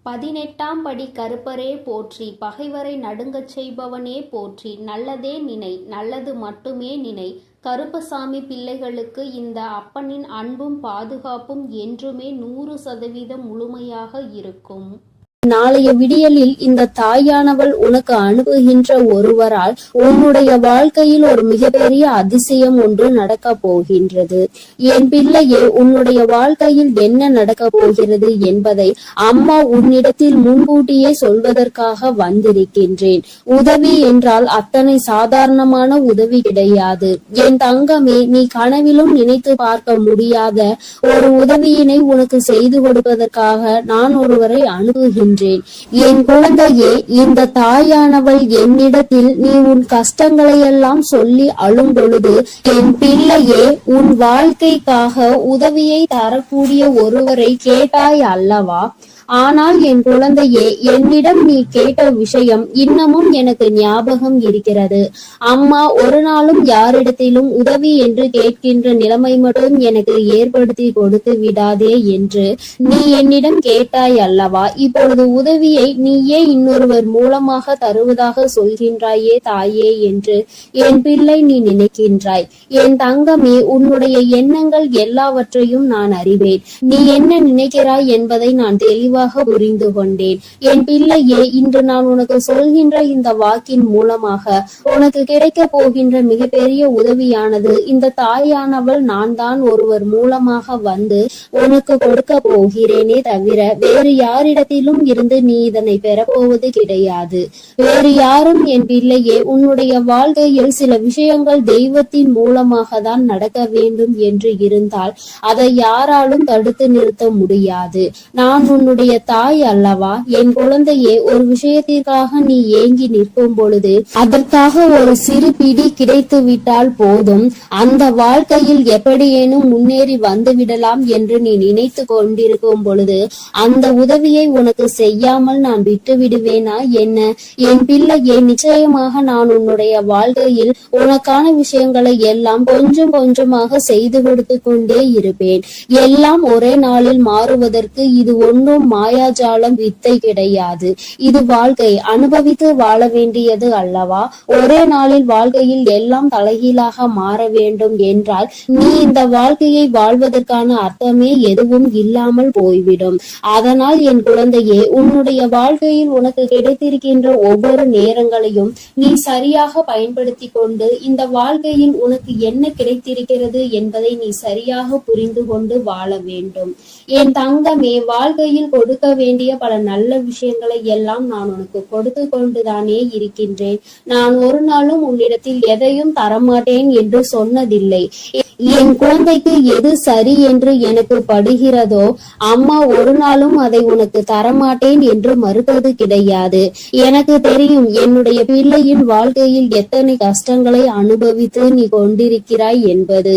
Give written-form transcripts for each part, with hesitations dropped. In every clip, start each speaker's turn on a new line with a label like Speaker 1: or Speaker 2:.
Speaker 1: 18ஆம் படி கருப்பரே போற்றி, பகைவரை நடுங்கச் செய்பவனே போற்றி, நல்லதே நினை, நல்லது மட்டுமே நினை. கருப்பசாமி பிள்ளைகளுக்கு இந்த அப்பனின் அன்பும் பாதுகாப்பும் என்றுமே 100% முழுமையாக இருக்கும்.
Speaker 2: நாளைய விடியலில் இந்த தாயானவள் உனக்கு அனுப்புகின்ற ஒருவரால் உன்னுடைய வாழ்க்கையில் ஒரு மிகப்பெரிய அதிசயம் ஒன்று நடக்க போகின்றது. என் பிள்ளையே, உன்னுடைய வாழ்க்கையில் என்ன நடக்க போகிறது என்பதை அம்மா உன்னிடத்தில் முன்கூட்டியே சொல்வதற்காக வந்திருக்கின்றேன். உதவி என்றால் அத்தனை சாதாரணமான உதவி கிடையாது. என் தங்கமே, நீ கனவிலும் நினைத்து பார்க்க முடியாத ஒரு உதவியினை உனக்கு செய்து கொடுப்பதற்காக நான் ஒருவரை அனுப்புகின்றேன். என் குழந்தையே, இந்த தாயானவள் என்னிடத்தில் நீ உன் கஷ்டங்களை எல்லாம் சொல்லி அழும் பொழுது, என் பிள்ளையே, உன் வாழ்க்கைக்காக உதவியை தரக்கூடிய ஒருவரை கேட்டாய் அல்லவா? ஆனால் என் குழந்தையே, என்னிடம் நீ கேட்ட விஷயம் இன்னமும் எனக்கு ஞாபகம் இருக்கிறது. அம்மா ஒரு நாளும் யாரிடத்திலும் உதவி என்று கேட்கின்ற நிலைமை மட்டும் எனக்கு ஏற்படுத்தி கொடுத்து விடாதே என்று நீ என்னிடம் கேட்டாய் அல்லவா? இப்பொழுது உதவியை நீயே இன்னொருவர் மூலமாக தருவதாக சொல்கின்றாயே தாயே என்று என் பிள்ளை நீ நினைக்கின்றாய். என் தங்கமே, உன்னுடைய எண்ணங்கள் எல்லாவற்றையும் நான் அறிவேன். நீ என்ன நினைக்கிறாய் என்பதை நான் தெளிவாக புரிந்து கொண்டேன். என் பிள்ளையே, இன்று நான் உனக்கு சொல்கின்ற இந்த வாக்கின் மூலமாக உனக்கு கிடைக்க போகின்ற மிகப்பெரிய உதவியானது இந்த தாயானவள் நான் தான் ஒருவர் மூலமாக வந்து உனக்கு கொடுக்க போகிறேனே தவிர வேறு யாரிடத்திலும் இருந்து நீ இதனை பெறப்போவது கிடையாது. வேறு யாரும் என் பிள்ளையே, உன்னுடைய வாழ்க்கையில் சில விஷயங்கள் தெய்வத்தின் மூலமாக தான் நடக்க வேண்டும் என்று இருந்தால் அதை யாராலும் தடுத்து நிறுத்த முடியாது. நான் உன்னுடைய தாய் அல்லவா? என் குழந்தையே, ஒரு விஷயத்திற்காக நீ ஏங்கி நிற்கும் பொழுது அதற்காக ஒரு சிறு பிடி கிடைத்து விட்டால் போதும், அந்த வாழ்க்கையில் எப்படியேனும் முன்னேறி வந்து விடலாம் என்று நீ நினைத்து கொண்டிருக்கும் பொழுது அந்த உதவியை உனக்கு செய்யாமல் நான் விட்டு விடுவேனா என்ன? என் பிள்ளையே, நிச்சயமாக நான் உன்னுடைய வாழ்க்கையில் உனக்கான விஷயங்களை எல்லாம் கொஞ்சம் கொஞ்சமாக செய்து கொடுத்து கொண்டே இருப்பேன். எல்லாம் ஒரே நாளில் மாறுவதற்கு இது ஒன்றும் மாயாஜாலம் வித்தை கிடையாது. இது வாழ்க்கை, அனுபவித்து வாழ வேண்டியது அல்லவா? ஒரே நாளில் வாழ்க்கையில் எல்லாம் தலைகீழாக மாற வேண்டும் என்றால் நீ இந்த வாழ்க்கையை வாழ்வதற்கான அர்த்தமே எதுவும் இல்லாமல் போய்விடும். அதனால் என் குழந்தையே, உன்னுடைய வாழ்க்கையில் உனக்கு கிடைத்திருக்கின்ற ஒவ்வொரு நேரங்களையும் நீ சரியாக பயன்படுத்தி கொண்டு இந்த வாழ்க்கையில் உனக்கு என்ன கிடைத்திருக்கிறது என்பதை நீ சரியாக புரிந்து கொண்டு வாழ வேண்டும். என் தங்கமே, வாழ்க்கையில் கொடுக்க வேண்டிய பல நல்ல விஷயங்களை எல்லாம் நான் உனக்கு கொடுத்து கொண்டுதானே இருக்கின்றேன். நான் ஒரு நாளும் உன்னிடத்தில் எதையும் தரமாட்டேன் என்று சொன்னதில்லை. என் குழந்தைக்கு எது சரி என்று எனக்கு படுகிறதோ அம்மா ஒரு நாளும் அதை உனக்கு தரமாட்டேன் என்று மறுப்பது கிடையாது. எனக்கு தெரியும் என்னுடைய பிள்ளையின் வாழ்க்கையில் எத்தனை கஷ்டங்களை அனுபவித்து நீ கொண்டிருக்கிறாய் என்பது.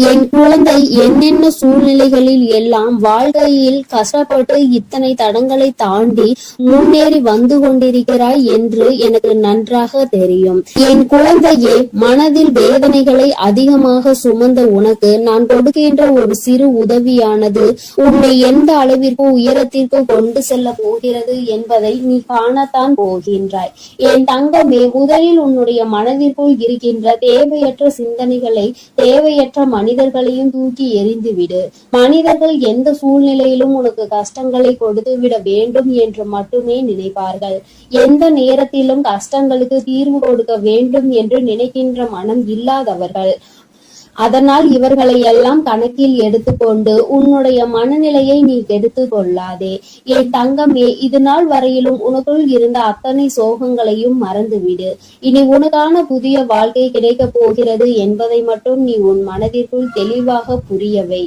Speaker 2: என் குழந்தை என்னென்ன சூழ்நிலைகளில் எல்லாம் வாழ்க்கையில் கஷ்டப்பட்டு இத்தனை தடங்களை தாண்டி முன்னேறி வந்து கொண்டிருக்கிறாய் என்று எனக்கு நன்றாக தெரியும். என் குழந்தையே, மனதில் வேதனைகளை அதிகமாக சுமந்த உனக்கு நான் கொடுக்கின்ற ஒரு சிறு உதவியானது உன்னை எந்த அளவிற்கு உயரத்திற்கு கொண்டு செல்ல போகிறது என்பதை நீ காணத்தான் போகின்றாய். என் தங்கமே, முதலில் உன்னுடைய மனதிற்குள் இருக்கின்ற தேவையற்ற சிந்தனைகளை, தேவையற்ற மனிதர்களையும் தூக்கி எறிந்துவிடு. மனிதர்கள் எந்த சூழ்நிலையிலும் உனக்கு கஷ்டங்களை கொடுத்து விட வேண்டும் என்று மட்டுமே நினைப்பார்கள். எந்த நேரத்திலும் கஷ்டங்களுக்கு தீர்வு கொடுக்க வேண்டும் என்று நினைக்கின்ற மனம் இல்லாதவர்கள். அதனால் இவர்களை எல்லாம் கணக்கில் எடுத்துக்கொண்டு உன்னுடைய மனநிலையை நீ கெடுத்து கொள்ளாதே. என் தங்கமே, இது நாள் வரையிலும் உனக்குள் இருந்த அத்தனை சோகங்களையும் மறந்துவிடு. இனி உனக்கான புதிய வாழ்க்கை கிடைக்க போகிறது என்பதை மட்டும் நீ உன் மனதிற்குள் தெளிவாக புரியவை.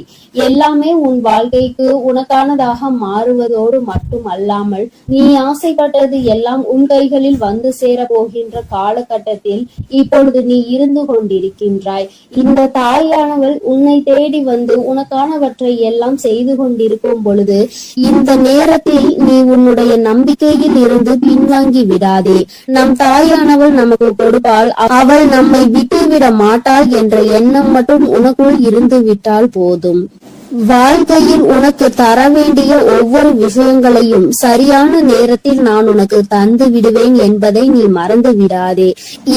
Speaker 2: எல்லாமே உன் வாழ்க்கைக்கு உனக்கானதாக மாறுவதோடு மட்டும் அல்லாமல் நீ ஆசைப்பட்டது எல்லாம் உன் கைகளில் வந்து சேர போகின்ற காலகட்டத்தில் இப்பொழுது நீ இருந்து கொண்டிருக்கின்றாய். இந்த தாயானவள் உன்னை தேடி வந்து உனக்கானவற்றை எல்லாம் செய்து கொண்டிருக்கும் பொழுது இந்த நேரத்தில் நீ உன்னுடைய நம்பிக்கையில் இருந்து பின்வாங்கி விடாதே. நம் தாயானவள் நமக்கு கொடுப்பாள், அவள் நம்மை விட்டுவிட மாட்டாள் என்ற எண்ணம் மட்டும் உனக்குள் இருந்து விட்டால் போதும். வாழ்க்கையில் உனக்கு தர வேண்டிய ஒவ்வொரு விஷயங்களையும் சரியான நேரத்தில் நான் உனக்கு தந்து விடுவேன் என்பதை நீ மறந்து விடாதே.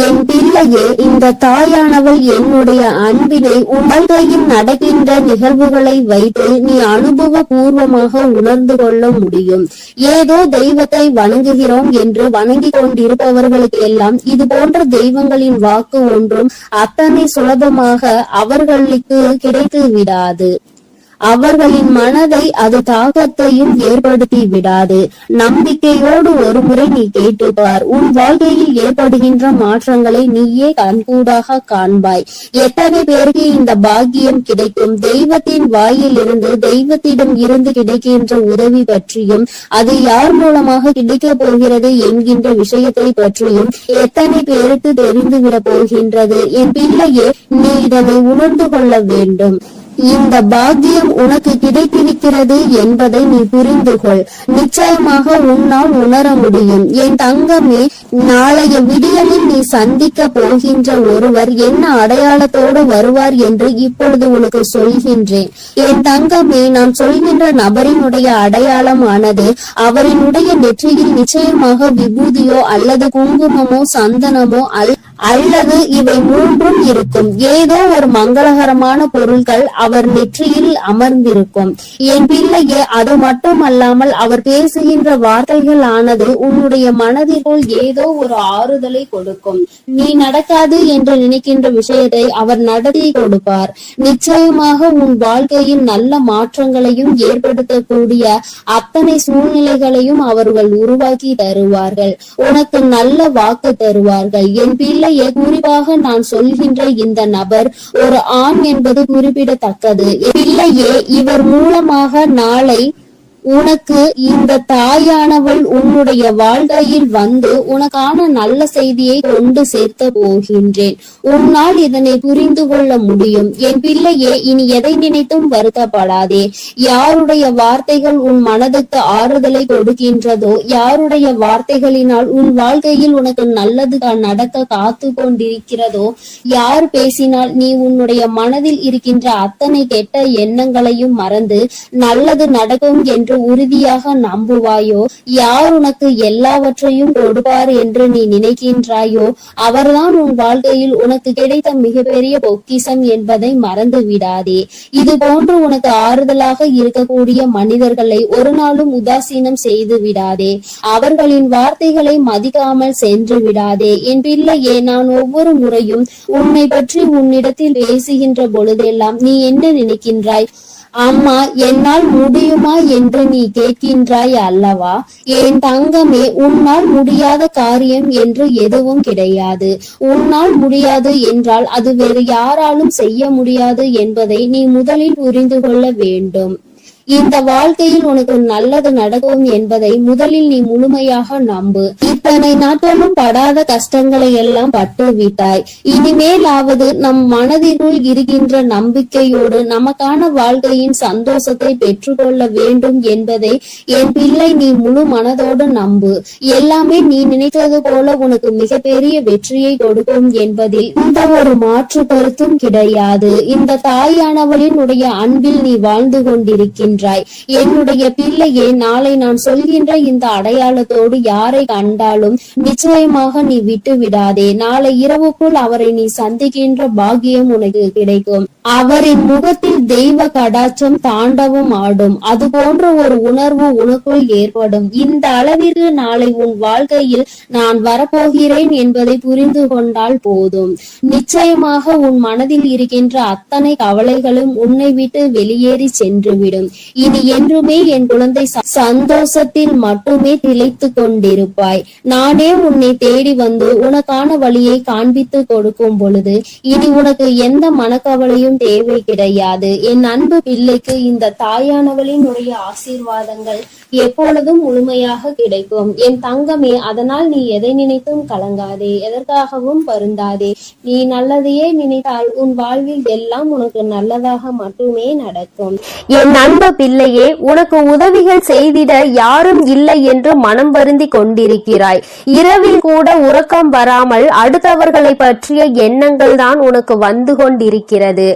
Speaker 2: என் பிள்ளையே, இந்த தாயானவள் என்னுடைய அன்பினை உன் வாழ்க்கையில் நடக்கின்ற நிகழ்வுகளை வைத்து நீ அனுபவ பூர்வமாக உணர்ந்து கொள்ள முடியும். ஏதோ தெய்வத்தை வணங்குகிறோம் என்று வணங்கிக் கொண்டிருப்பவர்களுக்கு எல்லாம் இது போன்ற தெய்வங்களின் வாக்கு ஒன்றும் அத்தனை சுலபமாக அவர்களுக்கு கிடைத்து விடாது. அவர்களின் மனதை அது தாக்கத்தையும் ஏற்படுத்தி விடாது. நம்பிக்கையோடு ஒரு முறை நீ கேட்டுப்பார். உன் வாழ்க்கையில் ஏற்படுகின்ற மாற்றங்களை நீயே கண்கூடாக காண்பாய். எத்தனை பேருக்கு இந்த பாக்கியம் கிடைக்கும்? தெய்வத்தின் வாயில் இருந்து, தெய்வத்திடம் இருந்து கிடைக்கின்ற உதவி பற்றியும், அது யார் மூலமாக கிடைக்க போகிறது என்கின்ற விஷயத்தை பற்றியும் எத்தனை பேருக்கு தெரிந்துவிட போகின்றது? என் பிள்ளையே, நீ இதனை உணர்ந்து கொள்ள வேண்டும். இந்த பாக்கியம் உனக்கு கிடைத்திருக்கிறது என்பதை நீ புரிந்து கொள். நிச்சயமாக உன்னால் உணர முடியும். என் தங்கமே, நாளைய விடியலில் நீ சந்திக்க போகின்ற ஒருவர் என்ன அடையாளத்தோடு வருவார் என்று இப்பொழுது உனக்கு சொல்கின்றேன். என் தங்கமே, நான் சொல்கின்ற நபரினுடைய அடையாளமானது அவரினுடைய நெற்றியில் நிச்சயமாக விபூதியோ அல்லது குங்குமமோ சந்தனமோ அல்லது இவை மூன்றும் இருக்கும். ஏதோ ஒரு மங்களகரமான பொருட்கள் அவர் நெற்றியில் அமர்ந்திருக்கும். என் பிள்ளையே, அது மட்டுமல்லாமல் அவர் பேசுகின்ற வார்த்தைகள் ஆனது உன்னுடைய மனதிற்குள் ஏதோ ஒரு ஆறுதலை கொடுக்கும். நீ நடக்காது என்று நினைக்கின்ற விஷயத்தை அவர் நடத்தி கொடுப்பார். நிச்சயமாக உன் வாழ்க்கையில் நல்ல மாற்றங்களையும் ஏற்படுத்தக்கூடிய அத்தனை சூழ்நிலைகளையும் அவர்கள் உருவாக்கி தருவார்கள். உனக்கு நல்ல வாக்கு தருவார்கள். என் பிள்ளை, குறிப்பாக நான் சொல்கின்ற இந்த நபர் ஒரு ஆண் என்பது குறிப்பிடத்தக்கது. பிள்ளையே, இவர் மூலமாக நாளை உனக்கு இந்த தாயானவள் உன்னுடைய வாழ்க்கையில் வந்து உனக்கான நல்ல செய்தியை கொண்டு சேர்த்த போகின்றேன். உன்னால் இதனை புரிந்து கொள்ள முடியும். என் பிள்ளையே, இனி எதை நினைத்தும் வருத்தப்படாதே. யாருடைய வார்த்தைகள் உன் மனதுக்கு ஆறுதலை கொடுக்கின்றதோ, யாருடைய வார்த்தைகளினால் உன் வாழ்க்கையில் உனக்கு நல்லது நடக்க காத்து கொண்டிருக்கிறதோ, யார் பேசினால் நீ உன்னுடைய மனதில் இருக்கின்ற அத்தனை கெட்ட எண்ணங்களையும் மறந்து நல்லது நடக்கும் என்று உறுதியாக நம்புவாயோ, யார் உனக்கு எல்லாவற்றையும் கொடுப்பார் என்று நீ நினைக்கின்றாயோ, அவர்தான் உன் வாழ்க்கையில் உனக்கு கிடைத்த மிகப்பெரிய பொக்கிஷம் என்பதை மறந்து விடாதே. இது போன்று உனக்கு ஆறுதலாக இருக்கக்கூடிய மனிதர்களை ஒரு நாளும் உதாசீனம் செய்து விடாதே. அவர்களின் வார்த்தைகளை மதிக்காமல் சென்று விடாதே. என் பிள்ளையே, நான் ஒவ்வொரு முறையும் உன்னை பற்றி உன்னிடத்தில் பேசுகின்ற பொழுதெல்லாம் நீ என்ன நினைக்கின்றாய்? அம்மா, என்னால் முடியுமா என்று நீ கேட்கின்றாய் அல்லவா? என் தங்கமே, உன்னால் முடியாத காரியம் என்று எதுவும் கிடையாது. உன்னால் முடியாது என்றால் அது வேறு யாராலும் செய்ய முடியாது என்பதை நீ முதலில் புரிந்து கொள்ள வேண்டும். இந்த வாழ்க்கையில் உனக்கு நல்லது நடக்கும் என்பதை முதலில் நீ முழுமையாக நம்பு. இத்தனை நாட்களும் படாத கஷ்டங்களை எல்லாம் பட்டு விட்டாய். இனிமேலாவது நம் மனதிற்குள் இருக்கின்ற நம்பிக்கையோடு நமக்கான வாழ்க்கையின் சந்தோஷத்தை பெற்றுக்கொள்ள வேண்டும் என்பதை என் பிள்ளை நீ முழு மனதோடு நம்பு. எல்லாமே நீ நினைத்தது போல உனக்கு மிகப்பெரிய வெற்றியை கொடுக்கும் என்பதில் இந்த ஒரு மாற்று கருத்தும் கிடையாது. இந்த தாயானவளின் உடைய அன்பில் நீ வாழ்ந்து கொண்டிருக்கின்ற என்னுடைய பிள்ளையே, நாளை நான் சொல்கின்ற இந்த அடையாளத்தோடு யாரை கண்டாலும் நிச்சயமாக நீ விட்டு விடாதே. நாளை இரவுக்குள் அவரை நீ சந்திக்கின்ற பாக்கியம் உனக்கு கிடைக்கும். அவரின் முகத்தில் தெய்வ கடாட்சம் தாண்டவும் ஆடும். அது போன்ற ஒரு உணர்வு உனக்குள் ஏற்படும். இந்த அளவிற்கு நாளை உன் வாழ்க்கையில் நான் வரப்போகிறேன் என்பதை புரிந்து கொண்டால் போதும். நிச்சயமாக உன் மனதில் இருக்கின்ற அத்தனை கவலைகளும் உன்னை விட்டு வெளியேறி சென்றுவிடும். இனி என்றுமே என் குழந்தை சந்தோஷத்தில் மட்டுமே திளைத்து கொண்டிருப்பாய். நானே உன்னை தேடி வந்து உனக்கான வழியை காண்பித்து கொடுக்கும் பொழுது இனி உனக்கு எந்த மனக்கவலையும் தேவை கிடையாது. என் அன்பு பிள்ளைக்கு இந்த தாயானவளின் உடைய ஆசீர்வாதங்கள் எப்பொழுதும் முழுமையாக கிடைக்கும். என் தங்கமே, அதனால் நீ எதை நினைத்தும் கலங்காதே, எதற்காகவும் வருந்தாதே. நீ நல்லதையே நினைத்தால் உன் வாழ்வில் எல்லாம் உனக்கு நல்லதாக மட்டுமே நடக்கும்.
Speaker 3: என் அன்பு பிள்ளையே, உனக்கு உதவிகள் செய்திட யாரும் இல்லை என்று மனம் வருந்தி கொண்டிருக்கிறாய். இரவில் கூட உறக்கம் வராமல் அடுத்தவர்களை பற்றிய எண்ணங்கள் தான் உனக்கு வந்து கொண்டிருக்கிறது.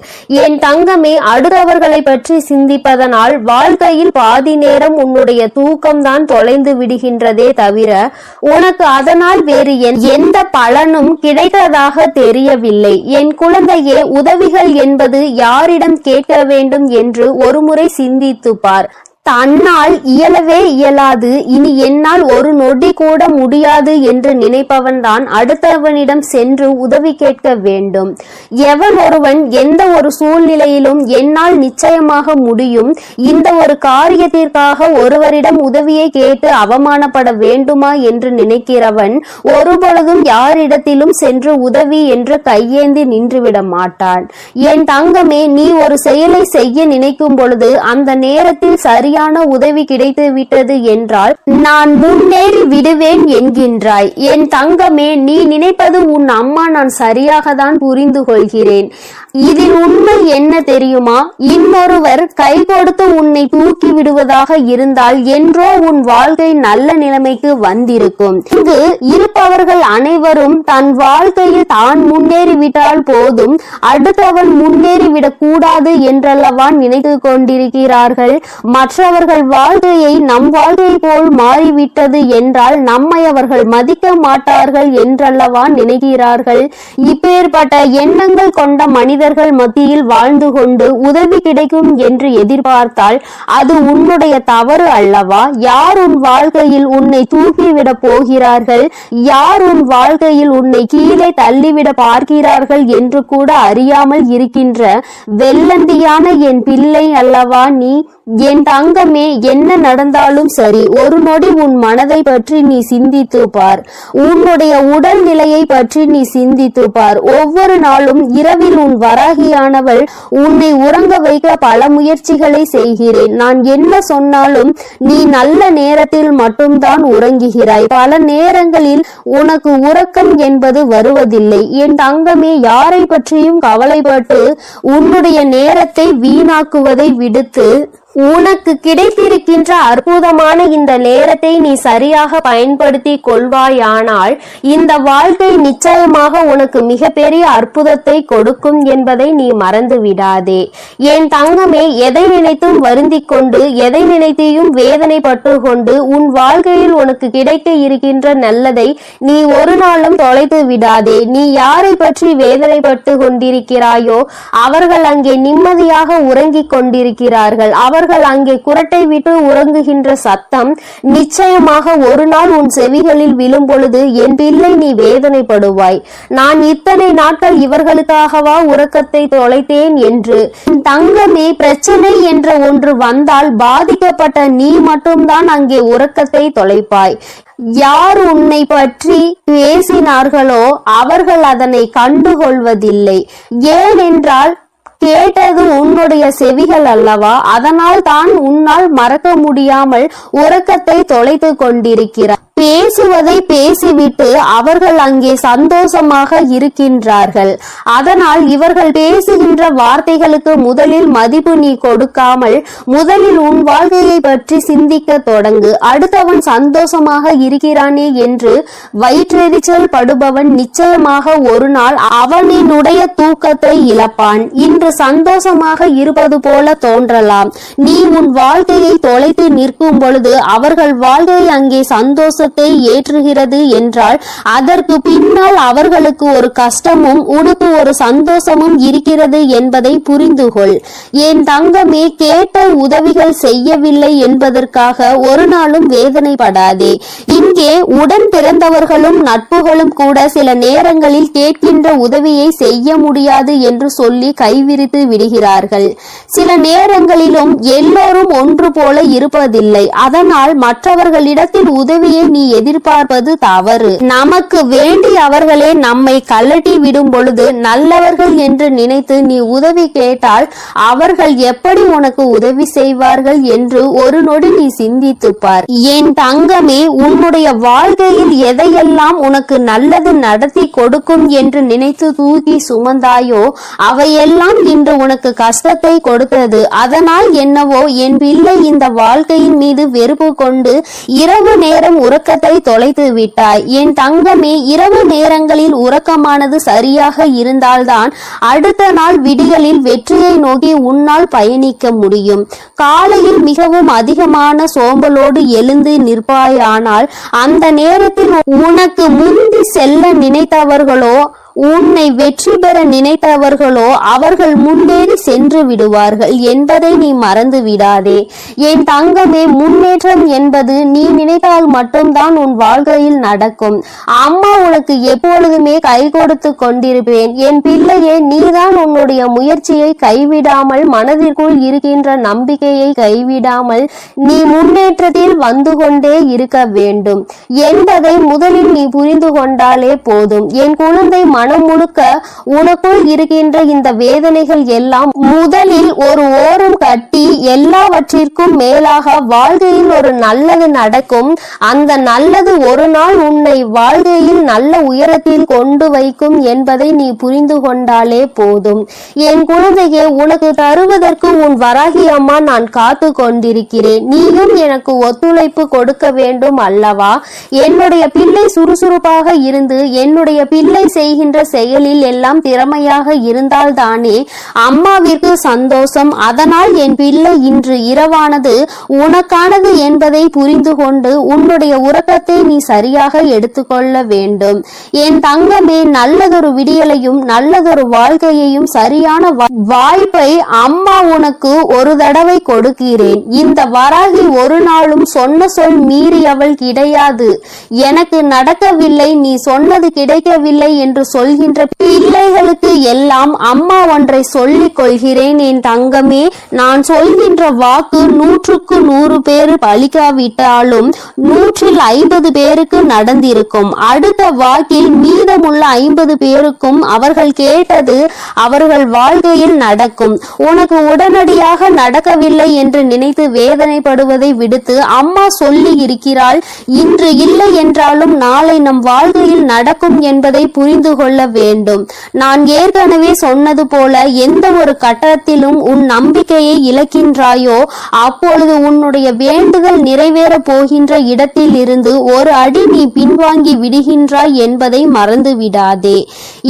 Speaker 3: என் தங்கமே, அடுத்தவர்களை பற்றி சிந்திப்பதனால் வாழ்க்கையில் பாதி நேரம் உன்னுடைய தூக்கம்தான் தொலைந்து விடுகின்றதே தவிர உனக்கு அதனால் வேறு எந்த பலனும் கிடைத்ததாக தெரியவில்லை. என் குழந்தையே, உதவிகள் என்பது யாரிடம் கேட்க வேண்டும் என்று ஒருமுறை சிந்தித்து பார். தன்னால் இயலவே இயலாது, இனி என்னால் ஒரு நொடி கூட முடியாது என்று நினைப்பவன் தான் அடுத்தவனிடம் சென்று உதவி கேட்க வேண்டும். எவன் ஒருவன் எந்த ஒரு சூழ்நிலையிலும் என்னால் நிச்சயமாக முடியும், இந்த ஒரு காரியத்திற்காக ஒருவரிடம் உதவியை கேட்டு அவமானப்பட வேண்டுமா என்று நினைக்கிறவன் ஒருபொழுதும் யாரிடத்திலும் சென்று உதவி என்று கையேந்தி நின்றுவிட மாட்டான். என் தங்கமே, நீ ஒரு செயலை செய்ய நினைக்கும் பொழுது அந்த நேரத்தில் சரியான உதவி கிடைத்து விட்டது என்றால் நான் முன்னேறி விடுவேன் என்கின்றாய். என் தங்கமே, நீ நினைப்பது உன் அம்மா நான் சரியாக தான் புரிந்து கொள்கிறேன். இதில் உண்மை என்ன தெரியுமா? இன்னொருவர் கை கொடுத்து உன்னை தூக்கி விடுவதாக இருந்தால் என்றோ உன் வாழ்க்கை நல்ல நிலைமைக்கு வந்திருக்கும். இங்கு இருப்பவர்கள் அனைவரும் தன் வாழ்க்கையில் தான் முன்னேறிவிட்டால் போதும், அடுத்தவன் முன்னேறிவிடக் கூடாது என்றல்லவா நினைத்து கொண்டிருக்கிறார்கள். மற்றவர்கள் வாழ்க்கையை நம் வாழ்க்கை போல் மாறிவிட்டது என்றால் நம்மை அவர்கள் மதிக்க மாட்டார்கள் என்றல்லவா நினைக்கிறார்கள். இப்பேற்பட்ட எண்ணங்கள் கொண்ட மனிதர்கள் மத்தியில் வாழ்ந்து கொண்டு உதவி கிடைக்கும் என்று எதிர்பார்த்தால் அது உன்னுடைய தவறு அல்லவா? யார் உன் வாழ்க்கையில் உன்னை தூக்கிவிட போகிறார்கள், யார் உன் வாழ்க்கையில் உன்னை கீழே தள்ளிவிட பார்க்கிறார்கள் என்று கூட அறியாமல் இருக்கின்ற வெள்ளந்தியான என் பிள்ளை அல்லவா நீ? என் தங்கமே, என்ன நடந்தாலும் சரி, ஒரு நொடி உன் மனதை பற்றி நீ சிந்தித்து பார். உன்னுடைய உடல் நிலையை பற்றி நீ சிந்தித்து பார். ஒவ்வொரு நாளும் இரவில் உன் வராகியானவள் உன்னை உறங்க வைக்க பல முயற்சிகளை செய்கிறேன். நான் என்ன சொன்னாலும் நீ நல்ல நேரத்தில் மட்டும்தான் உறங்குகிறாய். பல நேரங்களில் உனக்கு உறக்கம் என்பது வருவதில்லை. என் தங்கமே, யாரை பற்றியும் கவலைப்பட்டு உன்னுடைய நேரத்தை வீணாக்குவதை விடுத்து உனக்கு கிடைத்திருக்கின்ற அற்புதமான இந்த நேரத்தை நீ சரியாக பயன்படுத்தி கொள்வாயானால் இந்த வாழ்க்கை நிச்சயமாக உனக்கு மிகப்பெரிய அற்புதத்தை கொடுக்கும் என்பதை நீ மறந்து விடாதே. என் தங்கமே, எதை நினைத்தும் வருந்திக் கொண்டு எதை நினைத்தையும் வேதனைப்பட்டு கொண்டு உன் வாழ்க்கையில் உனக்கு கிடைக்க இருக்கின்ற நல்லதை நீ ஒரு நாளும் தொலைத்து விடாதே. நீ யாரை பற்றி வேதனைப்பட்டு கொண்டிருக்கிறாயோ அவர்கள் அங்கே நிம்மதியாக உறங்கிக் கொண்டிருக்கிறார்கள். அவர்கள் அங்கே குரட்டை விட்டு உறங்குகின்ற சத்தம் நிச்சயமாக ஒரு நாள் உன் செவிகளில் விழும் பொழுது என் பிள்ளை நீ வேதனைப்படுவாய். நான் இத்தனை நாட்கள் இவர்களுக்காகவா உறக்கத்தை தொலைத்தேன் என்று. தங்கமே, பிரச்சனை என்ற ஒன்று வந்தால் பாதிக்கப்பட்ட நீ மட்டும்தான் அங்கே உறக்கத்தை தொலைப்பாய். யார் உன்னை பற்றி பேசினார்களோ அவர்கள் அதனை கண்டுகொள்வதில்லை. ஏனென்றால் கேட்டது உன்னுடைய செவிகள் அல்லவா? அதனால் தான் உன்னால் மறக்க முடியாமல் உறக்கத்தை தொலைத்து கொண்டிருக்கிறார். பேசுவதை பேசிவிட்டு அவர்கள் அங்கே சந்தோஷமாக இருக்கின்றார்கள். அதனால் இவர்கள் பேசுகின்ற வார்த்தைகளுக்கு முதலில் மதிப்பு நீ கொடுக்காமல் முதலில் உன் வாழ்க்கையை பற்றி சிந்திக்க தொடங்கு. அடுத்தவன் சந்தோஷமாக இருக்கிறானே என்று வயிற்றெரிச்சல் படுபவன் நிச்சயமாக ஒரு நாள் அவனினுடைய தூக்கத்தை இழப்பான். இன்று சந்தோஷமாக இருப்பது போல தோன்றலாம். நீ உன் வாழ்க்கையை தொலைத்து நிற்கும் பொழுது அவர்கள் வாழ்க்கை அங்கே சந்தோஷ ஏற்றுகிறது என்றால் அதற்கு பின்னால் அவர்களுக்கு ஒரு கஷ்டமும் உனக்கு ஒரு சந்தோஷமும் இருக்கிறது என்பதை புரிந்து கொள். என் தங்கமே, கேட்ட உதவிகள் செய்யவில்லை என்பதற்காக ஒரு நாளும் வேதனைப்படாதே. இங்கே உடன் பிறந்தவர்களும் நட்புகளும் கூட சில நேரங்களில் கேட்கின்ற உதவியை செய்ய முடியாது என்று சொல்லி கைவிரித்து விடுகிறார்கள். சில நேரங்களிலும் எல்லோரும் ஒன்று போல இருப்பதில்லை. அதனால் மற்றவர்களிடத்தில் உதவியை நீ எதிர்பார்ப்பது தவறு. நமக்கு வேண்டி அவர்களே நம்மை கலட்டி விடும் பொழுது நல்லவர்கள் என்று நினைத்து நீ உதவி கேட்டால் அவர்கள் எப்படி உனக்கு உதவி செய்வார்கள் என்று ஒரு நொடி நீ சிந்தித்து பார். என் தங்கமே, உன்னுடைய வாழ்க்கையில் எதையெல்லாம் உனக்கு நல்லது நடத்தி கொடுக்கும் என்று நினைத்து தூக்கி சுமந்தாயோ அவையெல்லாம் இன்று உனக்கு கஷ்டத்தை கொடுத்தது. அதனால் என்னவோ என் பிள்ளை இந்த வாழ்க்கையின் மீது வெறுப்பு கொண்டு இரவு நேரம் உறக்கத்தை தொலைத்து விட்டாய். என் தங்கமே, இரவு நேரங்களில் உறக்கமானது சரியாக இருந்தால்தான் அடுத்த நாள் விடிகளில் வெற்றியை நோக்கி உன்னால் பயணிக்க முடியும். காலையில் மிகவும் அதிகமான சோம்பலோடு எழுந்து நிற்பாயானால் அந்த நேரத்தில் உனக்கு முந்தி செல்ல நினைத்தவர்களோ உன்னை வெற்றி பெற நினைத்தவர்களோ அவர்கள் முன்னேறி சென்று விடுவார்கள் என்பதை நீ மறந்து விடாதே. என் தங்கமே, முன்னேற்றம் என்பது நீ நினைத்தால் மட்டும்தான் உன் வாழ்க்கையில் நடக்கும். அம்மா உனக்கு எப்பொழுதுமே கை கொடுத்து கொண்டிருப்பேன். என் பிள்ளையே, நீதான் உன்னுடைய முயற்சியை கைவிடாமல், மனதிற்குள் இருக்கின்ற நம்பிக்கையை கைவிடாமல் நீ முன்னேற்றத்தில் வந்து கொண்டே இருக்க வேண்டும் என்பதை முதலில் நீ புரிந்து கொண்டாலே போதும். என் குழந்தை, மனம் முழுக்க உனக்குள் இருக்கின்ற இந்த வேதனைகள் எல்லாம் முதலில் ஒரு ஓரம் கட்டி எல்லாவற்றிற்கும் மேலாக வாழ்க்கையில் ஒரு நல்லது நடக்கும். அந்த நல்லது ஒரு நாள் உன்னை வாழ்க்கையில் நல்ல உயரத்தில் கொண்டு வைக்கும் என்பதை நீ புரிந்து கொண்டாலே போதும். என் குழந்தையே, உனக்கு தருவதற்கு உன் வராகி அம்மா நான் காத்து கொண்டிருக்கிறேன். நீயும் எனக்கு ஒத்துழைப்பு கொடுக்க வேண்டும் அல்லவா? என்னுடைய பிள்ளை சுறுசுறுப்பாக இருந்து என்னுடைய பிள்ளை செய்கின்ற செயலில் எல்லாம் திறமையாக இருந்தால்தானே அம்மாவிற்கு சந்தோஷம். அதனால் என் பிள்ளை, இன்று இரவானது உனக்கானது என்பதை புரிந்து கொண்டு உன்னுடைய உறக்கத்தை நீ சரியாக எடுத்துக்கொள்ள வேண்டும். என் தங்கமே, நல்லதொரு விடியலையும் நல்லதொரு வாழ்க்கையையும் சரியான வாய்ப்பை அம்மா உனக்கு ஒரு தடவை கொடுக்கிறேன். இந்த வராகி ஒரு நாளும் சொன்ன சொல் மீறியவள் கிடையாது. எனக்கு நடக்கவில்லை, நீ சொன்னது கிடைக்கவில்லை என்று சொல்கின்ற பிள்ளைகளுக்கு எல்லாம் அம்மா ஒன்றை சொல்லிக் கொள்கிறேன். என் தங்கமே, நான் சொல்கின்ற வாக்கு 100க்கு 100 பேர் பலிக்காவிட்டாலும் 150 பேருக்கு நடந்திருக்கும். அடுத்த வாக்கில் மீதமுள்ள 50 பேருக்கும் அவர்கள் கேட்டது அவர்கள் வாழ்க்கையில் நடக்கும். உனக்கு உடனடியாக நடக்கவில்லை என்று நினைத்து வேதனைப்படுவதை விடுத்து அம்மா சொல்லி இருக்கிறாள், இன்று இல்லை என்றாலும் நாளை நம் வாழ்க்கையில் நடக்கும் என்பதை புரிந்து கொள்ள வேண்டும். நான் ஏற்கனவே சொன்னது போல எந்த ஒரு கட்டத்திலும் உன் நம்பிக்கையை இழக்கின்றாயோ அப்பொழுது உன்னுடைய வேண்டுதல் நிறைவேற போகின்ற இடத்தில் இருந்து ஒரு அடி நீ பின்வாங்கி விடுகின்றாய் என்பதை மறந்து விடாதே.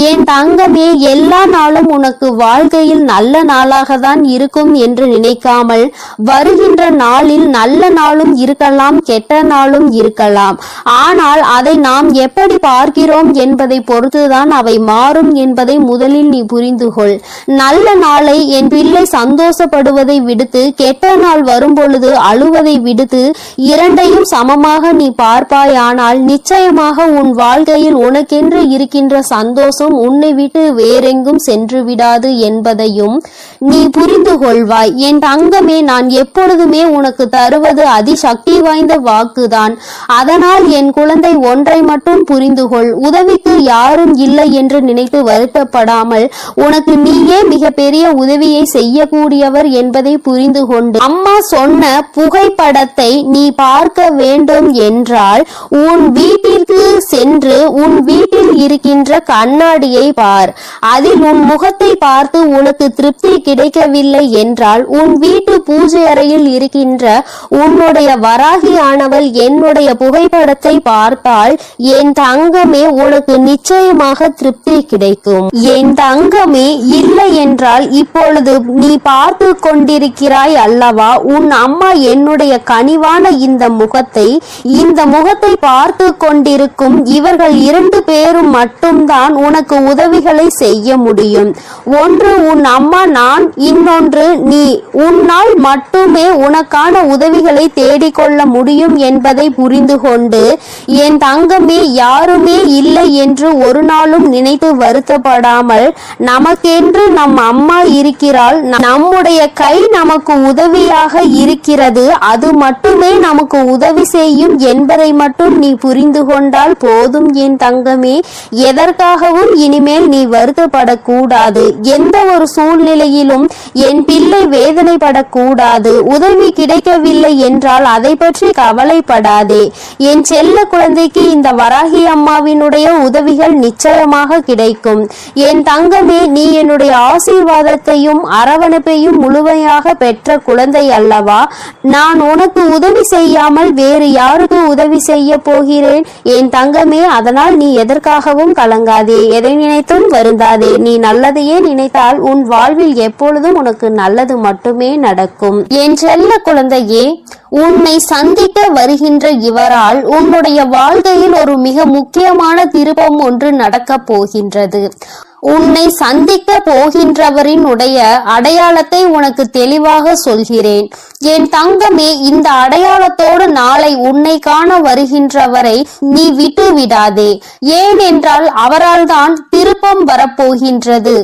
Speaker 3: என் தங்கமே, எல்லா நாளும் உனக்கு வாழ்க்கையில் நல்ல நாளாக தான் இருக்கும் என்று நினைக்காமல் வருகின்ற நாளில் நல்ல நாளும் இருக்கலாம், கெட்ட நாளும் இருக்கலாம். ஆனால் அதை நாம் எப்படி பார்க்கிறோம் என்பதை பொறுத்துதான் அவை மாறும் என்பதை முதலில் நீ புரிந்து கொள். நல்ல நாளை என் பிள்ளை சந்தோஷப்படுவதை விடுத்து கெட்ட நாள் வரும் பொழுது அழுவதை விடுத்து இரண்டையும் சமமாக நீ பார்ப்பாயானால் நிச்சயமாக உன் வாழ்க்கையில் உனக்கென்று இருக்கின்ற சந்தோஷம் உன்னை விட்டு வேறெங்கும் சென்று விடாது என்பதையும் நீ புரிந்து கொள்வாய். என் தங்கமே, நான் எப்பொழுதுமே உனக்கு தருவது அதிசக்தி வாய்ந்த வாக்குதான். அதனால் என் குழந்தை, ஒன்றை மட்டும் புரிந்து கொள். உதவிக்கு யாரும் இல்லை என்று நினைத்து வருத்தப்படாமல் உனக்கு நீயே மிக பெரிய உதவியை செய்யக்கூடியவர் என்பதை புரிந்து கொண்டு அம்மா சொன்ன புகைப்படத்தை நீ பார்க்க வேண்டும் என்றால் உன் வீட்டிற்கு சென்று உன் வீட்டில் இருக்கின்ற கண்ணாடியை பார். அதில் உன் முகத்தை பார்த்து உனக்கு திருப்தி கிடைக்கவில்லை என்றால் உன் வீட்டு பூஜை அறையில் இருக்கின்ற உன்னுடைய வராகி ஆனவள் என்னுடைய புகைப்படத்தை பார்த்தால் என் தங்கமே, உனக்கு நிச்சயமாக திருப்தி கிடைக்கும். என் தங்கமே, இல்லை என்றால் இப்பொழுது நீ பார்த்து கொண்டிருக்கிறாய் அல்லவா, உன் அம்மா என்னுடைய கனிவான இந்த முகத்தை பார்த்து கொண்டிருக்கும் இவர்கள் 2 பேரும் மட்டும்தான் உனக்கு உதவிகளை செய்ய முடியும். ஒன்று உன் அம்மா நான், இன்னொன்று நீ. உன்னால் மட்டுமே உனக்கான உதவிகளை தேடிக்கொள்ள முடியும் என்பதை புரிந்து கொண்டு என் தங்கமே, யாருமே இல்லை என்று ஒரு நாளும் எதையும் நினைத்து வருத்தப்படாமல், நமக்கென்று நம் அம்மா இருக்கிறாள், நம்முடைய கை நமக்கு உதவியாக இருக்கிறது, அது மட்டுமே நமக்கு உதவி செய்யும் என்பதை மட்டும் நீ புரிந்து கொண்டால் போதும் என் தங்கமே. எதற்காகவும் இனிமேல் நீ வருத்தப்படக்கூடாது. எந்த ஒரு சூழ்நிலையிலும் என் பிள்ளை வேதனைப்படக்கூடாது. உதவி கிடைக்கவில்லை என்றால் அதை பற்றி கவலைப்படாதே. என் செல்ல குழந்தைக்கு இந்த வராகி அம்மாவினுடைய உதவிகள் நிச்சயமாக கிடைக்கும். என் தங்கமே, நீ என்னுடைய ஆசீர்வாதத்தையும் அரவணைப்பையும் முழுமையாக பெற்ற குழந்தை அல்லவா? நான் உனக்கு உதவி செய்யாமல் வேறு யாருக்கு உதவி செய்ய போகிறேன் என் தங்கமே? அதனால் நீ எதற்காகவும் கலங்காதே, எதை நினைத்தும் வருந்தாதே. நீ நல்லதையே நினைத்தால் உன் வாழ்வில் எப்பொழுதும் உனக்கு நல்லது மட்டுமே நடக்கும். என் செல்ல குழந்தையே, உன்னை சந்திக்க வருகின்ற இவரால் உன்னுடைய வாழ்க்கையில் ஒரு மிக முக்கியமான திருப்பம் ஒன்று நடக்கப் போகின்றது. உன்னை சந்திக்க போகின்றவரின் உடைய அடையாளத்தை உனக்கு தெளிவாக சொல்கிறேன் என் தங்கமே. இந்த அடையாளத்தோடு நாளை உன்னை காண வருகின்றவரை நீ விட்டு விடாதே. ஏனென்றால் அவரால் தான் திருப்பம் வரப்போகின்றது.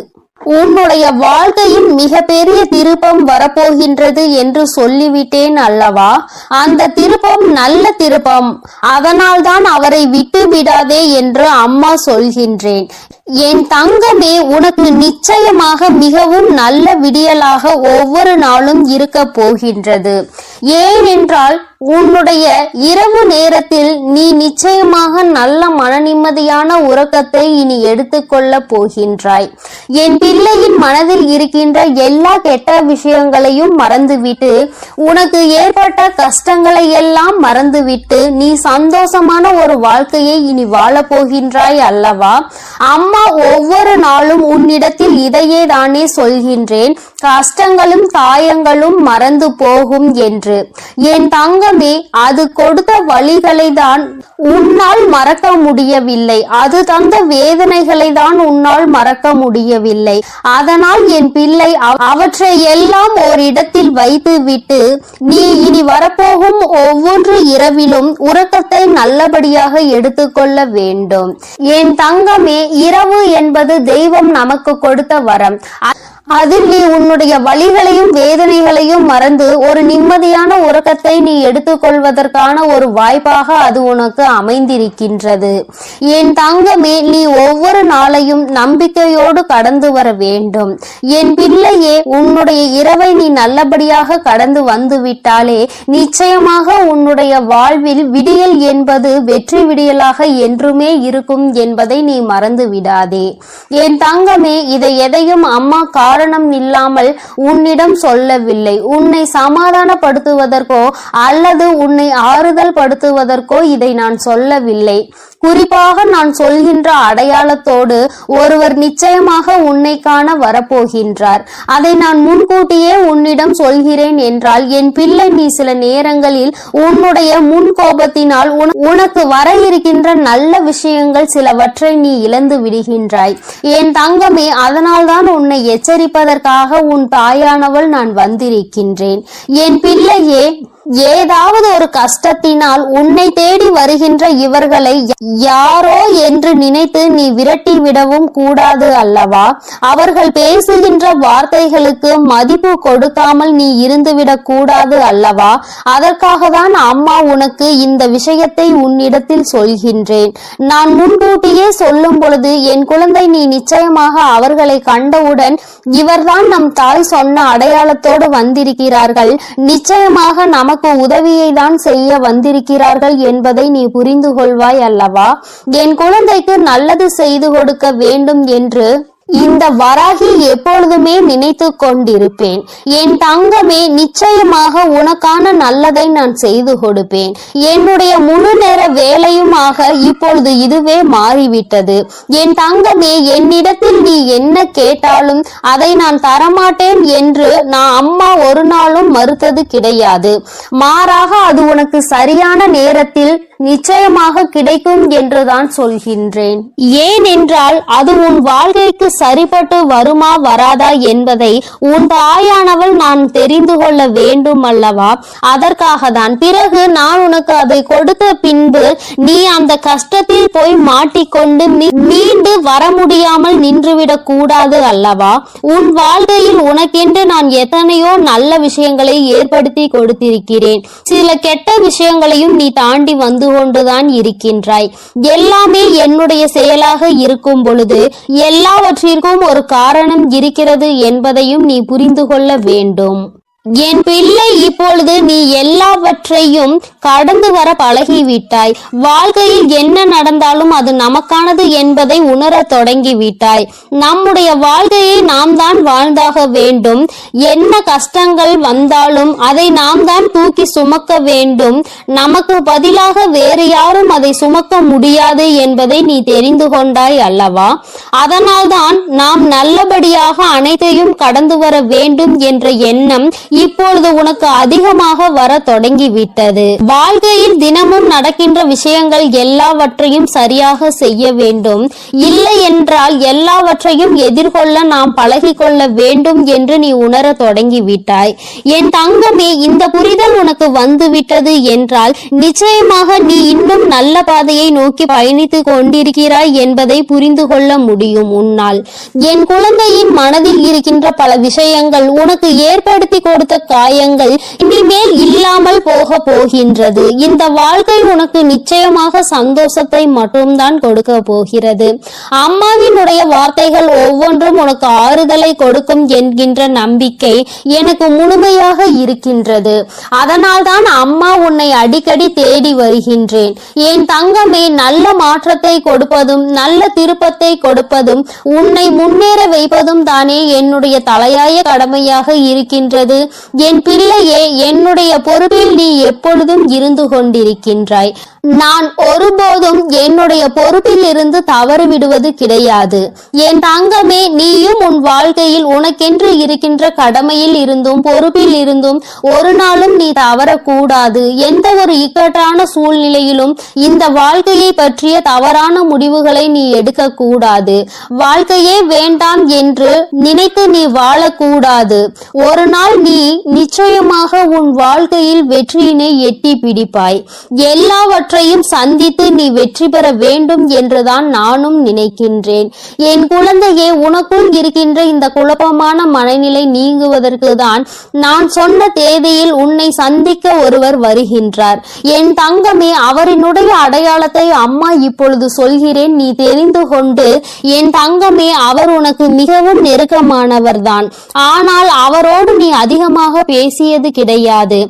Speaker 3: உன்னுடைய வாழ்க்கையில் மிகப்பெரிய திருப்பம் வரப்போகின்றது என்று சொல்லிவிட்டேன் அல்லவா? அந்த திருப்பம் நல்ல திருப்பம். அதனால் தான் அவரை விட்டு விடாதே என்று அம்மா சொல்கின்றேன். என் தங்கமே, உனக்கு நிச்சயமாக மிகவும் நல்ல விடியலாக ஒவ்வொரு நாளும் இருக்க போகின்றது. ஏனென்றால் உன்னுடைய இரவு நேரத்தில் நீ நிச்சயமாக நல்ல மன நிம்மதியான உறக்கத்தை இனி எடுத்துக்கொள்ள போகின்றாய். என் பிள்ளையின் மனதில் இருக்கின்ற எல்லா கெட்ட விஷயங்களையும் மறந்துவிட்டு, உனக்கு ஏற்பட்ட கஷ்டங்களை எல்லாம் மறந்துவிட்டு நீ சந்தோஷமான ஒரு வாழ்க்கையை இனி வாழப் போகின்றாய் அல்லவா? அம்மா ஒவ்வொரு நாளும் உன்னிடத்தில் இதையே தானே சொல்கின்றேன், கஷ்டங்களும் காயங்களும் மறந்து போகும் என்று. என் தங்கமே, அது கொடுத்த வழிகளை தான் உன்னால் மறக்க முடியவில்லை, அது தந்த வேதனைகளை தான் உன்னால் மறக்க முடியவில்லை. அதனால் என் பிள்ளை அவற்றை எல்லாம் ஒரு இடத்தில் வைத்து விட்டு நீ இனி வரப்போகும் ஒவ்வொரு இரவிலும் உறக்கத்தை நல்லபடியாக எடுத்துக்கொள்ள வேண்டும். என் தங்கமே, இரவு என்பது தெய்வம் நமக்கு கொடுத்த வரம். அதில் நீ உன்னுடைய வலிகளையும் வேதனைகளையும் மறந்து ஒரு நிம்மதியான உறக்கத்தை நீ எடுத்துக்கொள்வதற்கான ஒரு வாய்ப்பாக அது உனக்கு அமைந்திருக்கின்றது. என் தங்கமே, நீ ஒவ்வொரு நாளையும் நம்பிக்கையோடு கடந்து வர வேண்டும். என் பிள்ளையே, உன்னுடைய இரவை நீ நல்லபடியாக கடந்து வந்து விட்டாலே நிச்சயமாக உன்னுடைய வாழ்வில் விடியல் என்பது வெற்றி விடியலாக என்றுமே இருக்கும் என்பதை நீ மறந்து விடாதே. என் தங்கமே, இதை எதையும் அம்மா காரணம் இல்லாமல் உன்னிடம் சொல்லவில்லை. உன்னை சமாதானப்படுத்துவதற்கோ அல்லது உன்னை ஆறுதல் படுத்துவதற்கோ இதை நான் சொல்லவில்லை. குறிப்பாக நான் சொல்கின்ற அடையாளத்தோடு ஒருவர் நிச்சயமாக உன்னை காண வரப்போகின்றார். அதை நான் முன்கூட்டியே உன்னிடம் சொல்கிறேன் என்றால் என் பிள்ளை, நீ சில நேரங்களில் உன்னுடைய முன் கோபத்தினால் உனக்கு வர இருக்கின்ற நல்ல விஷயங்கள் சிலவற்றை நீ இழந்து விடுகின்றாய். என் தங்கமே, அதனால்தான் உன்னை எச்சரிப்பதற்காக உன் தாயானவள் நான் வந்திருக்கின்றேன். என் பிள்ளையே, ஏதாவது ஒரு கஷ்டத்தினால் உன்னை தேடி வருகின்ற இவர்களை யாரோ என்று நினைத்து நீ விரட்டி விடவும் கூடாது அல்லவா? அவர்கள் பேசுகின்ற வார்த்தைகளுக்கு மதிப்பு கொடுக்காமல் நீ இருந்துவிடக் கூடாது அல்லவா? அதற்காக தான் அம்மா உனக்கு இந்த விஷயத்தை உன்னிடத்தில் சொல்கின்றேன். நான் முன்கூட்டியே சொல்லும் பொழுது என் குழந்தை, நீ நிச்சயமாக அவர்களை கண்டவுடன் இவர்தான் நம் தாய் சொன்ன அடையாளத்தோடு வந்திருக்கிறார்கள், நிச்சயமாக நமக்கு உதவியை தான் செய்ய வந்திருக்கிறார்கள் என்பதை நீ புரிந்து கொள்வாய் அல்லவா? என் குழந்தைக்கு நல்லது செய்து கொடுக்க வேண்டும் என்று இந்த வராகி எப்பொழுதுமே நினைத்து கொண்டிருப்பேன். என் தங்கமே, நிச்சயமாக உனக்கான நல்லதை நான் செய்து கொடுப்பேன். என்னுடைய முழு நேர வேலையுமாக இப்பொழுது இதுவே மாறிவிட்டது. என் தங்கமே, என்னிடத்தில் நீ என்ன கேட்டாலும் அதை நான் தரமாட்டேன் என்று நான் அம்மா ஒரு நாளும் மறுத்தது கிடையாது. மாறாக அது உனக்கு சரியான நேரத்தில் நிச்சயமாக கிடைக்கும் என்றுதான் சொல்கின்றேன். ஏனென்றால் அது உன் வாழ்க்கைக்கு சரிப்பட்டு வருமா வராதா என்பதை உன் தாயானவள் நான் தெரிந்து கொள்ள வேண்டும் அல்லவா? அதற்காக தான். பிறகு நான் உனக்கு அதை கொடுத்த பின்பு நீ அந்த கஷ்டத்தில் போய் மாட்டிக்கொண்டு மீண்டு வர முடியாமல் நின்றுவிடக் கூடாது அல்லவா? உன் வாழ்க்கையில் உனக்கென்று நான் எத்தனையோ நல்ல விஷயங்களை ஏற்படுத்தி கொடுத்திருக்கிறேன். சில கெட்ட விஷயங்களையும் நீ தாண்டி வந்து கொண்டுதான் இருக்கின்றாய். எல்லாமே என்னுடைய செயலாக இருக்கும் பொழுது எல்லாவற்றிற்கும் ஒரு காரணம் இருக்கிறது என்பதையும் நீ புரிந்து கொள்ள வேண்டும். என் பிள்ளை, இப்பொழுது நீ எல்லாவற்றையும் கடந்து வர பழகிவிட்டாய். வாழ்க்கையில் என்ன நடந்தாலும் அது நமக்கானது என்பதை உணர தொடங்கிவிட்டாய். நம்முடைய வாழ்க்கையை நாம் தான் வாழ்ந்தாக வேண்டும். என்ன கஷ்டங்கள் வந்தாலும் அதை நாம் தான் தூக்கி சுமக்க வேண்டும். நமக்கு பதிலாக வேறு யாரும் அதை சுமக்க முடியாது என்பதை நீ தெரிந்து கொண்டாய் அல்லவா? அதனால்தான் நாம் நல்லபடியாக அனைத்தையும் கடந்து வர வேண்டும் என்ற எண்ணம் இப்பொழுது உனக்கு அதிகமாக வர தொடங்கிவிட்டது. வாழ்க்கையில் தினமும் நடக்கின்ற விஷயங்கள் எல்லாவற்றையும் சரியாக செய்ய வேண்டும். இல்லை என்றால் எல்லாவற்றையும் எதிர்கொள்ள நாம் பழகிக்கொள்ள வேண்டும் என்று நீ உணர தொடங்கிவிட்டாய். என் தங்கமே, இந்த புரிதல் உனக்கு வந்துவிட்டது என்றால் நிச்சயமாக நீ இன்னும் நல்ல பாதையை நோக்கி பயணித்துக் கொண்டிருக்கிறாய் என்பதை புரிந்து கொள்ள முடியும் உன்னால். என் குழந்தையின் மனதில் இருக்கின்ற பல விஷயங்கள் உனக்கு ஏற்படுத்தி கொடுத்த காயங்கள் இனிமேல் இல்லாமல் போக போகின்றது. இந்த வாழ்க்கை உனக்கு நிச்சயமாக சந்தோஷத்தை மட்டும்தான் கொடுக்க போகிறது. அம்மாவினுடைய வார்த்தைகள் ஒவ்வொன்றும் உனக்கு ஆறுதலை கொடுக்கும் என்கின்ற நம்பிக்கை எனக்கு முழுமையாக இருக்கின்றது. அதனால்தான் அம்மா உன்னை அடிக்கடி தேடி வருகின்றேன். என் தங்கமே, நல்ல மாற்றத்தை கொடுப்பதும் நல்ல திருப்பத்தை கொடுப்பதும் உன்னை முன்னேற வைப்பதும் தானே என்னுடைய தலையாய கடமையாக இருக்கின்றது. என் பிள்ளையே, என்னுடைய பொறுப்பில் நீ எப்பொழுதும் இருந்து கொண்டிருக்கின்றாய். நான் ஒருபோதும் என்னுடைய பொறுப்பில் இருந்து தவறு விடுவது கிடையாது. என் தங்கமே, நீயும் உன் வாழ்க்கையில் உனக்கென்று இருக்கின்ற கடமையில் இருந்தும் பொறுப்பில் இருந்தும் ஒரு நாளும் நீ தவறக்கூடாது. எந்த ஒரு இக்கட்டான சூழ்நிலையிலும் இந்த வாழ்க்கையை பற்றிய தவறான முடிவுகளை நீ எடுக்க கூடாது. வாழ்க்கையே வேண்டாம் என்று நினைத்து நீ வாழக்கூடாது. ஒரு நாள் நீ நிச்சயமாக உன் வாழ்க்கையில் வெற்றியினை எட்டி பிடிப்பாய். எல்லாவற்றையும் சந்தித்து நீ வெற்றி பெற வேண்டும் என்றுதான் நானும் நினைக்கின்றேன். என் குழந்தையே, உனக்குள் இருக்கின்ற இந்த குழப்பமான மனநிலை நீங்குவதற்கு தான் நான் சொன்ன தேதியில் உன்னை சந்திக்க ஒருவர் வருகின்றார். என் தங்கமே, அவரினுடைய அடையாளத்தை அம்மா இப்பொழுது சொல்கிறேன், நீ தெரிந்து கொண்டு. என் தங்கமே, அவர் உனக்கு மிகவும் நெருக்கமானவர் தான். ஆனால் அவரோடு நீ அதிகமாக பேசியது கிடையாது.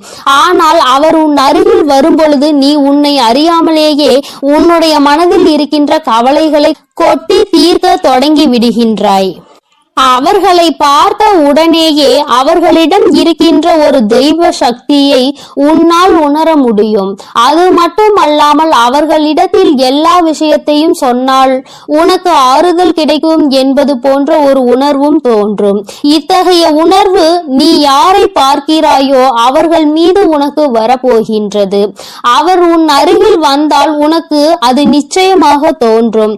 Speaker 3: ஆனால் அவர் உன் அருகில் வரும்பொழுது நீ உன்னை அறியாமலேயே உன்னுடைய மனதில் இருக்கின்ற கவலைகளை கொட்டி தீர்க்க தொடங்கி விடுகின்றாய். அவர்களை பார்த்த உடனேயே அவர்களிடம் இருக்கின்ற ஒரு தெய்வ சக்தியை உன்னால் உணர முடியும். அது மட்டுமல்லாமல் அவர்களிடத்தில் எல்லா விஷயத்தையும் சொன்னால் உனக்கு ஆறுதல் கிடைக்கும் என்பது போன்ற ஒரு உணர்வும் தோன்றும். இத்தகைய உணர்வு நீ யாரை பார்க்கிறாயோ அவர்கள் மீது உனக்கு வரப்போகின்றது. அவர் உன் அருகில் வந்தால் உனக்கு அது நிச்சயமாக தோன்றும்.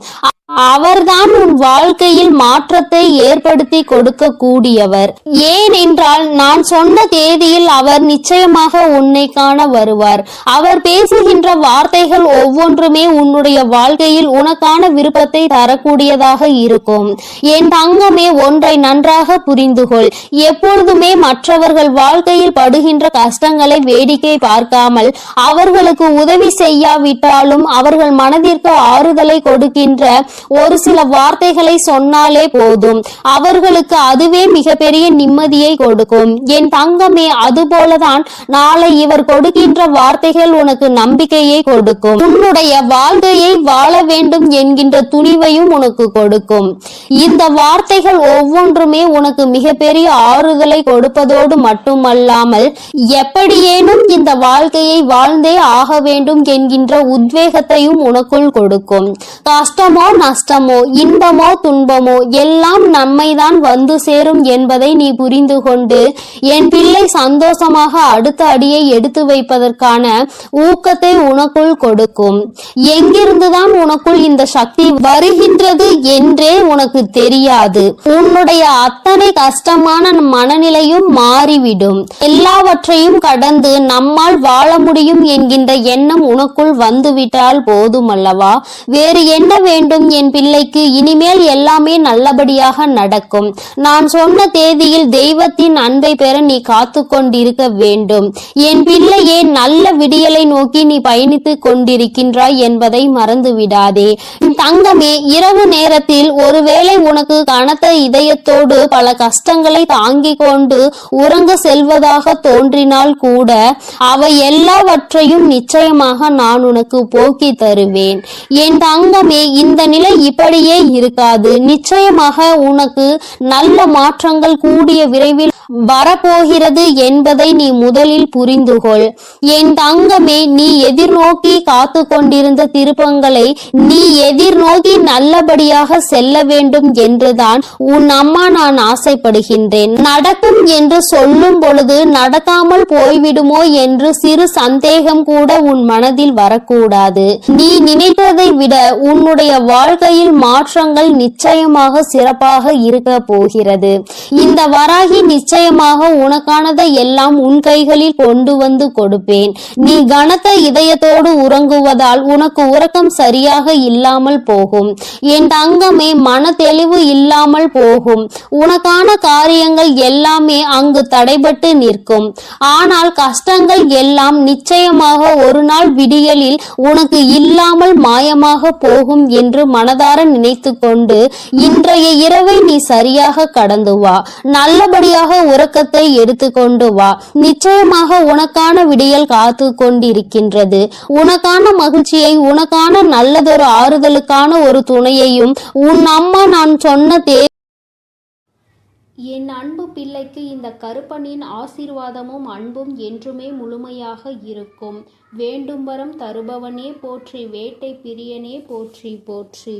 Speaker 3: அவர்தான் உன் வாழ்க்கையில் மாற்றத்தை ஏற்படுத்தி கொடுக்க கூடியவர். ஏனென்றால் நான் சொன்ன தேதியில் அவர் நிச்சயமாக உன்னை காண வருவார். அவர் பேசுகின்ற வார்த்தைகள் ஒவ்வொன்றுமே உன்னுடைய வாழ்க்கையில் உனக்கான விருப்பத்தை தரக்கூடியதாக இருக்கும். என் தங்கமே, ஒன்றை நன்றாக புரிந்துகொள். எப்பொழுதுமே மற்றவர்கள் வாழ்க்கையில் படுகின்ற கஷ்டங்களை வேடிக்கை பார்க்காமல் அவர்களுக்கு உதவி செய்யாவிட்டாலும் அவர்கள் மனதிற்கு ஆறுதலை கொடுக்கின்ற ஒரு சில வார்த்தைகளை சொன்னாலே போதும். அவர்களுக்கு அதுவே மிகப்பெரிய நிம்மதியை கொடுக்கும். என் தங்கமே, அதுபோலதான் நாளை இவர் கொடுக்கின்ற வார்த்தைகள் உனக்கு நம்பிக்கையை கொடுக்கும். உன்னுடைய வாழ்க்கையை வாழ வேண்டும் என்கின்ற துணிவையும் உனக்கு கொடுக்கும். இந்த வார்த்தைகள் ஒவ்வொன்றுமே உனக்கு மிகப்பெரிய ஆறுதலை கொடுப்பதோடு மட்டுமல்லாமல் எப்படியேனும் இந்த வாழ்க்கையை வாழ்ந்தே ஆக வேண்டும் என்கின்ற உத்வேகத்தையும் உனக்குள் கொடுக்கும். கஷ்டமோ
Speaker 2: நஷ்டமோ இன்பமோ துன்பமோ எல்லாம் நம்மைதான் வந்து சேரும் என்பதை நீ புரிந்து கொண்டு என் பிள்ளை சந்தோஷமாக அடுத்த அடியை எடுத்து வைப்பதற்கான ஊக்கத்தை உனக்குள் கொடுக்கும். எங்கிருந்துதான் உனக்குள் இந்த சக்தி வருகின்றது என்றே உனக்கு தெரியாது. உன்னுடைய அத்தனை கஷ்டமான மனநிலையும் மாறிவிடும். எல்லாவற்றையும் கடந்து நம்மால் வாழ முடியும் என்கின்ற எண்ணம் உனக்குள் வந்துவிட்டால் போதுமல்லவா? வேறு என்ன வேண்டும் என் பிள்ளைக்கு? இனிமேல் எல்லாமே நல்லபடியாக நடக்கும். நான் சொன்ன தேதியில் தெய்வத்தின் அன்பை பெற நீ காத்து கொண்டிருக்க வேண்டும். என் பிள்ளையே, நல்ல விடியலை நோக்கி நீ பயணித்துக் கொண்டிருக்கின்றாய் என்பதை மறந்து விடாதே. தங்கமே, இரவு நேரத்தில் ஒருவேளை உனக்கு கனத்த இதயத்தோடு பல கஷ்டங்களை தாங்கிக் கொண்டு உறங்க செல்வதாக தோன்றினால் கூட அவை எல்லாவற்றையும் நிச்சயமாக நான் உனக்கு போக்கி தருவேன். என் தங்கமே, இந்த நிலை இப்படியே இருக்காது. நிச்சயமாக உனக்கு நல்ல மாற்றங்கள் கூடிய விரைவில் வரப்போகிறது என்பதை நீ முதலில் புரிந்துகொள். என் தங்கமே, நீ எதிர்நோக்கி காத்து கொண்டிருந்த திருப்பங்களை நீ எதிர்நோக்கி நல்லபடியாக செல்ல வேண்டும் என்றுதான் உன் அம்மா நான் ஆசைப்படுகின்றேன். நடக்கும் என்று சொல்லும் பொழுது நடக்காமல் போய்விடுமோ என்று சிறு சந்தேகம் கூட உன் மனதில் வரக்கூடாது. நீ நினைத்ததை விட உன்னுடைய வாழ்க்கையில் மாற்றங்கள் நிச்சயமாக சிறப்பாக இருக்க போகிறது. இந்த வராகி நிச்சயமாக உனக்கானதை எல்லாம் உன் கைகளில் கொண்டு வந்து கொடுப்பேன். நீ கனத்த இதயத்தோடு உறங்குவதால் உனக்கு உறக்கம் சரியாக இல்லாமல் போகும். என் தங்கமே, மன தெளிவு இல்லாமல் போகும். உனக்கான காரியங்கள் எல்லாமே அங்கு தடைபட்டு நிற்கும். ஆனால் கஷ்டங்கள் எல்லாம் நிச்சயமாக ஒரு நாள் விடியலில் உனக்கு இல்லாமல் மாயமாக போகும் என்று மனதார நினைத்து கொண்டு இன்றைய இரவை நீ சரியாக கடந்து வா. நல்லபடியாக உறக்கத்தை எடுத்துக்கொண்டு வா. நிச்சயமாக உனக்கான விடியல் காத்து கொண்டிருக்கின்றது. உனக்கான மகிழ்ச்சியை, உனக்கான நல்லதொரு ஆறுதலுக்கான ஒரு துணையையும் உன் அம்மா நான் சொன்ன
Speaker 1: என் அன்பு பிள்ளைக்கு இந்த கருப்பனின் ஆசீர்வாதமும் அன்பும் என்றுமே முழுமையாக இருக்கும். வேண்டும் வரம் தருபவனே போற்றி, வேட்டை பிரியனே போற்றி போற்றி.